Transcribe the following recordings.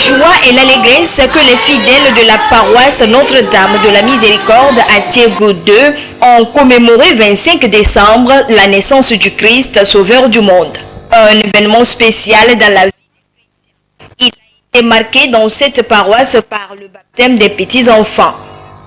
joie et l'allégresse que les fidèles de la paroisse Notre-Dame de la Miséricorde à Thiégo 2 ont commémoré 25 décembre la naissance du Christ, sauveur du monde. Un événement spécial dans la vie des chrétiens. Il a été marqué dans cette paroisse par le baptême des petits-enfants.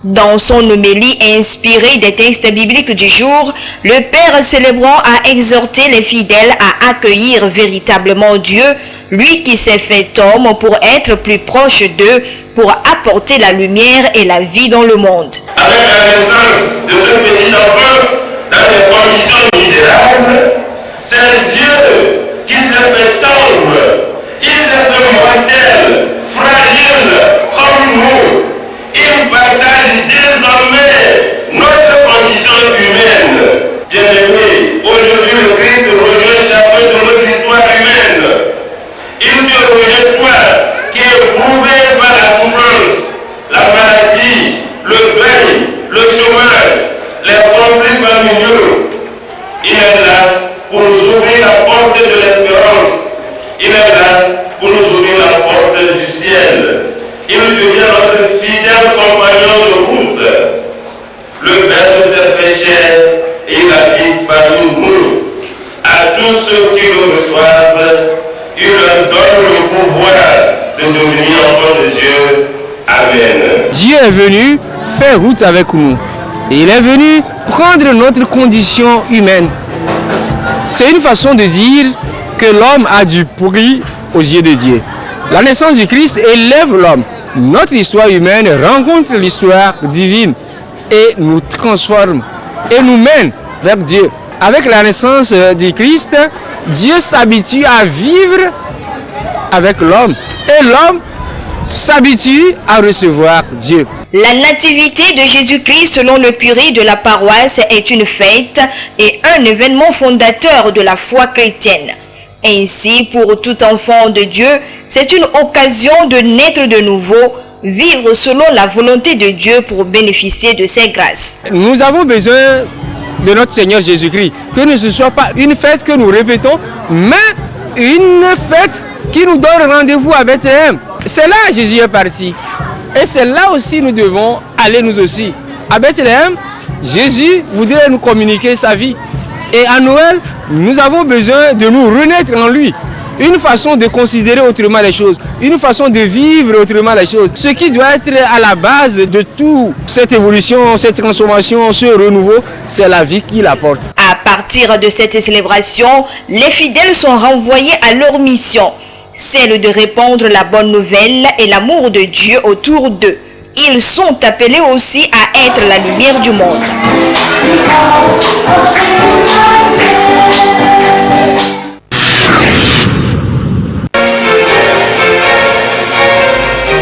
Dans son homélie inspirée des textes bibliques du jour, le Père célébrant a exhorté les fidèles à accueillir véritablement Dieu, lui qui s'est fait homme pour être plus proche d'eux, pour apporter la lumière et la vie dans le monde. Avec la naissance de ce petit enfant dans des conditions misérables, c'est Dieu qui s'est fait homme. Il s'est fait mortel, fragile comme nous. Il partage désormais notre condition humaine. Bien-aimé, aujourd'hui le Christ rejoint chacun de nos histoires humaines. Il te rejette toi qui est éprouvé par la souffrance, la maladie, le deuil, le chômage, les conflits familiaux. Il est là pour nous ouvrir la porte de l'espérance. Il est là pour nous ouvrir la porte du ciel. Il devient notre fidèle compagnon de route. Le Verbe s'est fait chair et il habite parmi nous. À tous ceux qui le reçoivent, il leur donne le pouvoir de devenir enfants de Dieu. Amen. Dieu est venu faire route avec nous. Et il est venu prendre notre condition humaine. C'est une façon de dire que l'homme a du prix aux yeux de Dieu. La naissance du Christ élève l'homme. Notre histoire humaine rencontre l'histoire divine et nous transforme et nous mène vers Dieu. Avec la naissance du Christ, Dieu s'habitue à vivre avec l'homme et l'homme s'habitue à recevoir Dieu. La nativité de Jésus-Christ, selon le curé de la paroisse, est une fête et un événement fondateur de la foi chrétienne. Ainsi, pour tout enfant de Dieu, c'est une occasion de naître de nouveau, vivre selon la volonté de Dieu pour bénéficier de ses grâces. Nous avons besoin de notre Seigneur Jésus-Christ, que ce ne soit pas une fête que nous répétons, mais une fête qui nous donne rendez-vous à Bethléem. C'est là que Jésus est parti. Et c'est là aussi nous devons aller nous aussi. À Bethléem, Jésus voudrait nous communiquer sa vie. Et à Noël, nous avons besoin de nous renaître en lui. Une façon de considérer autrement les choses, une façon de vivre autrement les choses. Ce qui doit être à la base de toute cette évolution, cette transformation, ce renouveau, c'est la vie qu'il apporte. À partir de cette célébration, les fidèles sont renvoyés à leur mission, celle de répandre la bonne nouvelle et l'amour de Dieu autour d'eux. Ils sont appelés aussi à être la lumière du monde.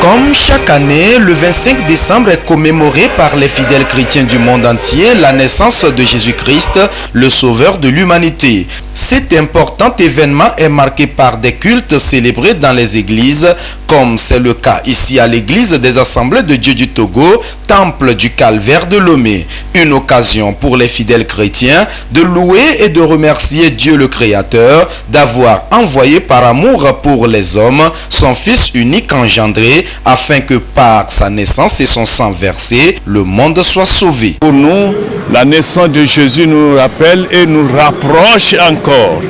Comme chaque année, le 25 décembre est commémoré par les fidèles chrétiens du monde entier la naissance de Jésus-Christ, le sauveur de l'humanité. Cet important événement est marqué par des cultes célébrés dans les églises, comme c'est le cas ici à l'église des Assemblées de Dieu du Togo, temple du Calvaire de Lomé. Une occasion pour les fidèles chrétiens de louer et de remercier Dieu le Créateur d'avoir envoyé par amour pour les hommes son Fils unique engendré, afin que par sa naissance et son sang versé, le monde soit sauvé. Pour nous, la naissance de Jésus nous rappelle et nous rapproche encore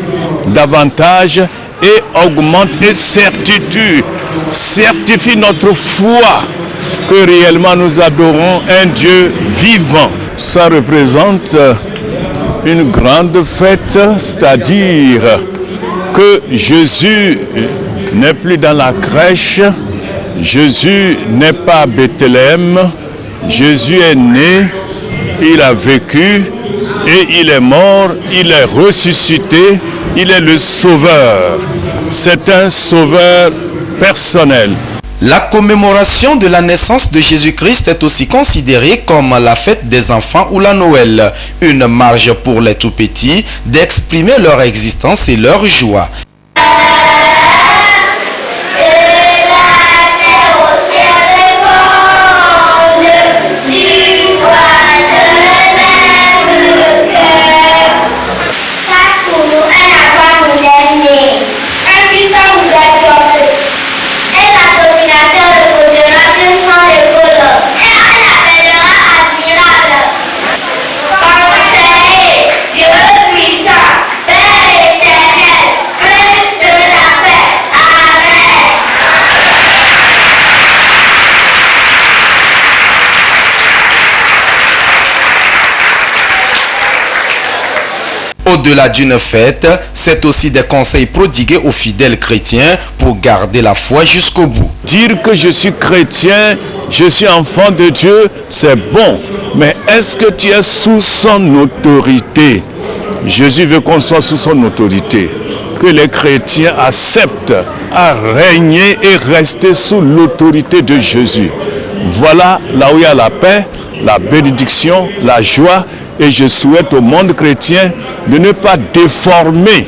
davantage et augmente et certifie notre foi que réellement nous adorons un Dieu vivant. Ça représente une grande fête, c'est-à-dire que Jésus n'est plus dans la crèche, Jésus n'est pas à Bethléem, Jésus est né, il a vécu et il est mort, il est ressuscité, il est le sauveur. C'est un sauveur personnel. La commémoration de la naissance de Jésus-Christ est aussi considérée comme la fête des enfants ou la Noël, une marge pour les tout-petits d'exprimer leur existence et leur joie. Un fils vous a donné. Elle a donné Au-delà d'une fête, c'est aussi des conseils prodigués aux fidèles chrétiens pour garder la foi jusqu'au bout. Dire que je suis chrétien, je suis enfant de Dieu, c'est bon. Mais est-ce que tu es sous son autorité? Jésus veut qu'on soit sous son autorité. Que les chrétiens acceptent à régner et rester sous l'autorité de Jésus. Voilà là où il y a la paix, la bénédiction, la joie. Et je souhaite au monde chrétien de ne pas déformer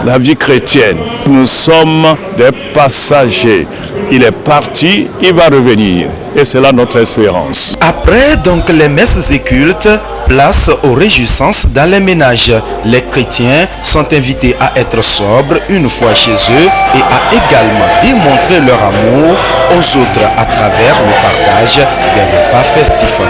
la vie chrétienne. Nous sommes des passagers. Il est parti, il va revenir. Et c'est là notre espérance. Après donc les messes et cultes, place aux réjouissances dans les ménages. Les chrétiens sont invités à être sobres une fois chez eux et à également démontrer leur amour aux autres à travers le partage des repas festifs.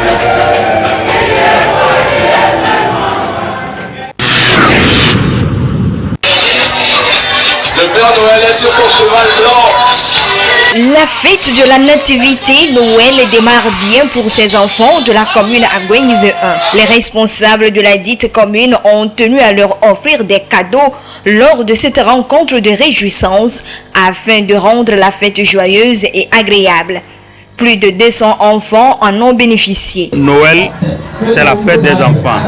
Le Père Noël est sur son cheval blanc. La fête de la Nativité Noël démarre bien pour ces enfants de la commune Agouenive 1. Les responsables de la dite commune ont tenu à leur offrir des cadeaux lors de cette rencontre de réjouissance afin de rendre la fête joyeuse et agréable. Plus de 200 enfants en ont bénéficié. Noël, c'est la fête des enfants.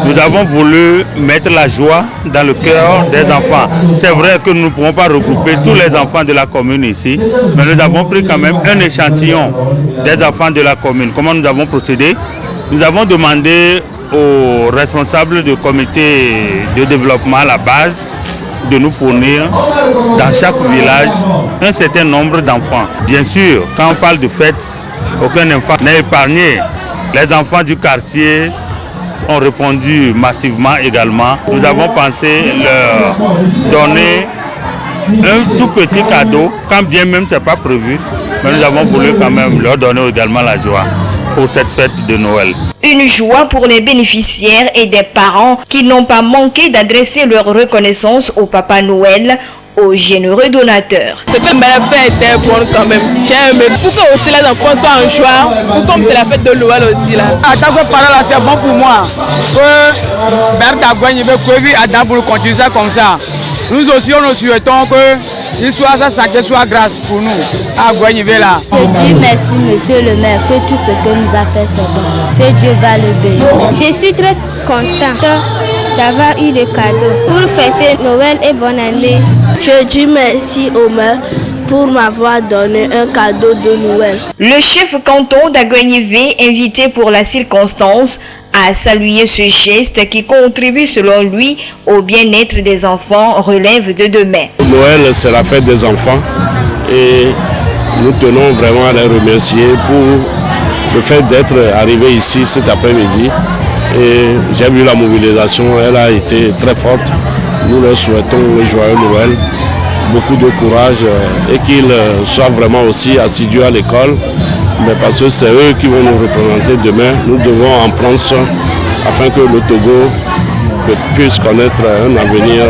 Nous avons voulu mettre la joie dans le cœur des enfants. C'est vrai que nous ne pouvons pas regrouper tous les enfants de la commune ici, mais nous avons pris quand même un échantillon des enfants de la commune. Comment nous avons procédé? Nous avons demandé aux responsables du comité de développement à la base de nous fournir dans chaque village un certain nombre d'enfants. Bien sûr, quand on parle de fête, aucun enfant n'est épargné. Les enfants du quartier ont répondu massivement également. Nous avons pensé leur donner un tout petit cadeau, quand bien même ce n'est pas prévu, mais nous avons voulu quand même leur donner également la joie pour cette fête de Noël. Une joie pour les bénéficiaires et des parents qui n'ont pas manqué d'adresser leur reconnaissance au Papa Noël, aux généreux donateurs. C'est que la fête était bonne quand même. J'ai aimé pour que aussi les enfants soient en joie, comme c'est la fête de Noël aussi là. En tant que parent là, c'est bon pour moi. Que Père Dagouin veut que Adam pour continuer ça comme ça. Nous aussi nous souhaitons que l'histoire sa santé soit grâce pour nous. À là. Que Dieu merci monsieur le maire, que tout ce que nous a fait c'est bon. Que Dieu va le bénir. Je suis très contente d'avoir eu le cadeau pour fêter Noël et bonne année. Je dis merci au maire pour m'avoir donné un cadeau de Noël. Le chef canton d'Agouenive, invité pour la circonstance, a salué ce geste qui contribue selon lui au bien-être des enfants, relève de demain. Noël, c'est la fête des enfants et nous tenons vraiment à les remercier pour le fait d'être arrivé ici cet après-midi. Et j'ai vu la mobilisation, elle a été très forte. Nous leur souhaitons un joyeux Noël, beaucoup de courage et qu'ils soient vraiment aussi assidus à l'école. Mais parce que c'est eux qui vont nous représenter demain, nous devons en prendre soin afin que le Togo puisse connaître un avenir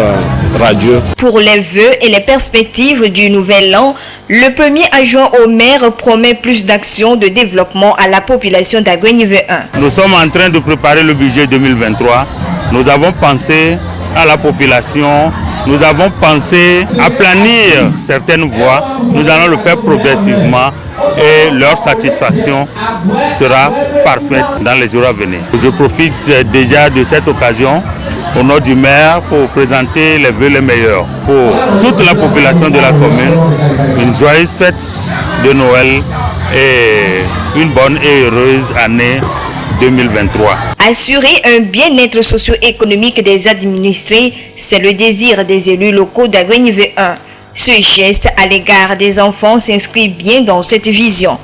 radieux. Pour les vœux et les perspectives du nouvel an, le premier adjoint au maire promet plus d'actions de développement à la population d'Agouenive 1. Nous sommes en train de préparer le budget 2023. Nous avons pensé à la population, nous avons pensé à planir certaines voies. Nous allons le faire progressivement et leur satisfaction sera parfaite dans les jours à venir. Je profite déjà de cette occasion au nom du maire pour présenter les vœux les meilleurs pour toute la population de la commune. Une joyeuse fête de Noël et une bonne et heureuse année 2023. Assurer un bien-être socio-économique des administrés, c'est le désir des élus locaux d'Agouenive 1. Ce geste à l'égard des enfants s'inscrit bien dans cette vision.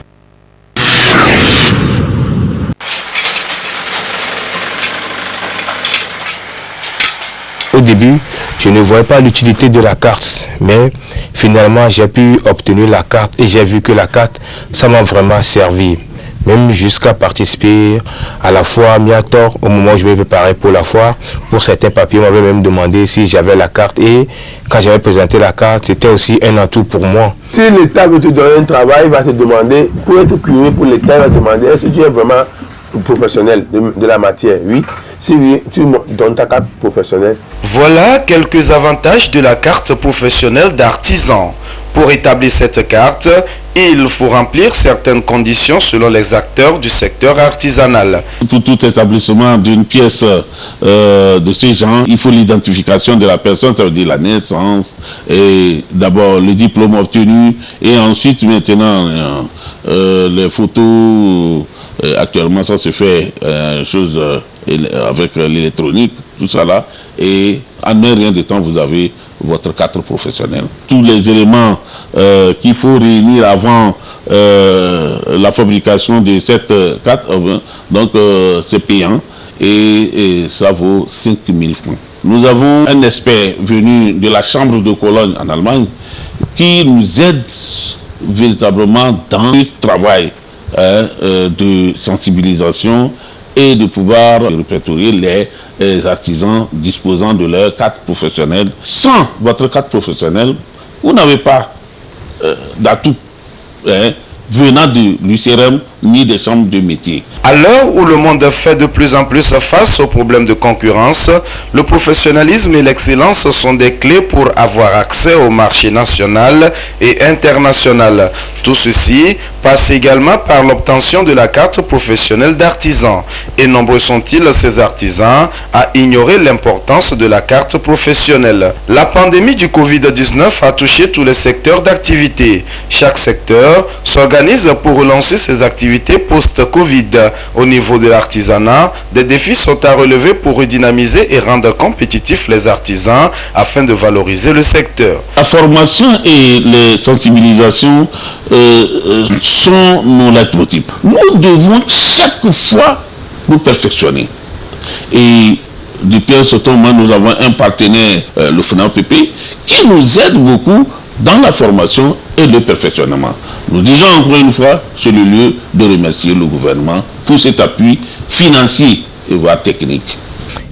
Au début, je ne voyais pas l'utilité de la carte, mais finalement j'ai pu obtenir la carte et j'ai vu que la carte, ça m'a vraiment servi. Même jusqu'à participer à la foire Miator, au moment où je me préparais pour la foire, pour certains papiers, on m'avait même demandé si j'avais la carte et quand j'avais présenté la carte, c'était aussi un atout pour moi. Si l'État veut te donner un travail, il va te demander, pour être curieux pour l'État, il va te demander est-ce que tu es vraiment professionnel de la matière, oui. Si oui, tu donnes ta carte professionnelle. Voilà quelques avantages de la carte professionnelle d'artisan. Pour établir cette carte, il faut remplir certaines conditions selon les acteurs du secteur artisanal. Pour tout établissement d'une pièce de ces gens, il faut l'identification de la personne, ça veut dire la naissance, et d'abord le diplôme obtenu, et ensuite maintenant les photos. Actuellement, ça se fait chose avec l'électronique, tout ça là, et en un rien de temps, vous avez votre carte professionnelle. Tous les éléments qu'il faut réunir avant la fabrication de cette carte, donc c'est payant et ça vaut 5 000 francs. Nous avons un expert venu de la Chambre de Cologne en Allemagne qui nous aide véritablement dans le travail de sensibilisation et de pouvoir répertorier les artisans disposant de leur carte professionnelle. Sans votre carte professionnelle, vous n'avez pas d'atout venant de l'UCRM ni des chambres de métier. À l'heure où le monde fait de plus en plus face aux problèmes de concurrence, le professionnalisme et l'excellence sont des clés pour avoir accès au marché national et international. Tout ceci passe également par l'obtention de la carte professionnelle d'artisan. Et nombreux sont-ils ces artisans à ignorer l'importance de la carte professionnelle. La pandémie du Covid-19 a touché tous les secteurs d'activité. Chaque secteur s'organise pour relancer ses activités post-Covid. Au niveau de l'artisanat, des défis sont à relever pour redynamiser et rendre compétitifs les artisans afin de valoriser le secteur. La formation et les sensibilisations sont nos leitmotifs. Nous devons chaque fois nous perfectionner. Et depuis un certain moment, nous avons un partenaire, le FNAPP, qui nous aide beaucoup dans la formation et le perfectionnement. Nous disons encore une fois, c'est le lieu de remercier le gouvernement pour cet appui financier et voire technique.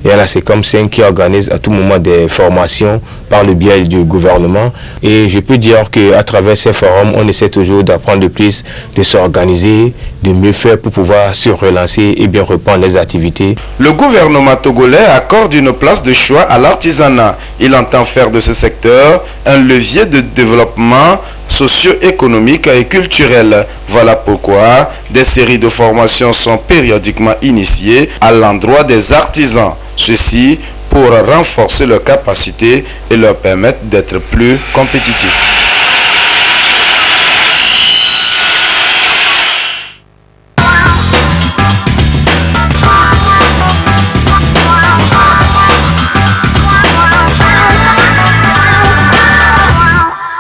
Et là, c'est comme ça qui organise à tout moment des formations par le biais du gouvernement. Et je peux dire qu'à travers ces forums, on essaie toujours d'apprendre de plus, de s'organiser, de mieux faire pour pouvoir se relancer et bien reprendre les activités. Le gouvernement togolais accorde une place de choix à l'artisanat. Il entend faire de ce secteur un levier de développement socio-économique et culturel. Voilà pourquoi des séries de formations sont périodiquement initiées à l'endroit des artisans. Ceci pour renforcer leurs capacités et leur permettre d'être plus compétitifs.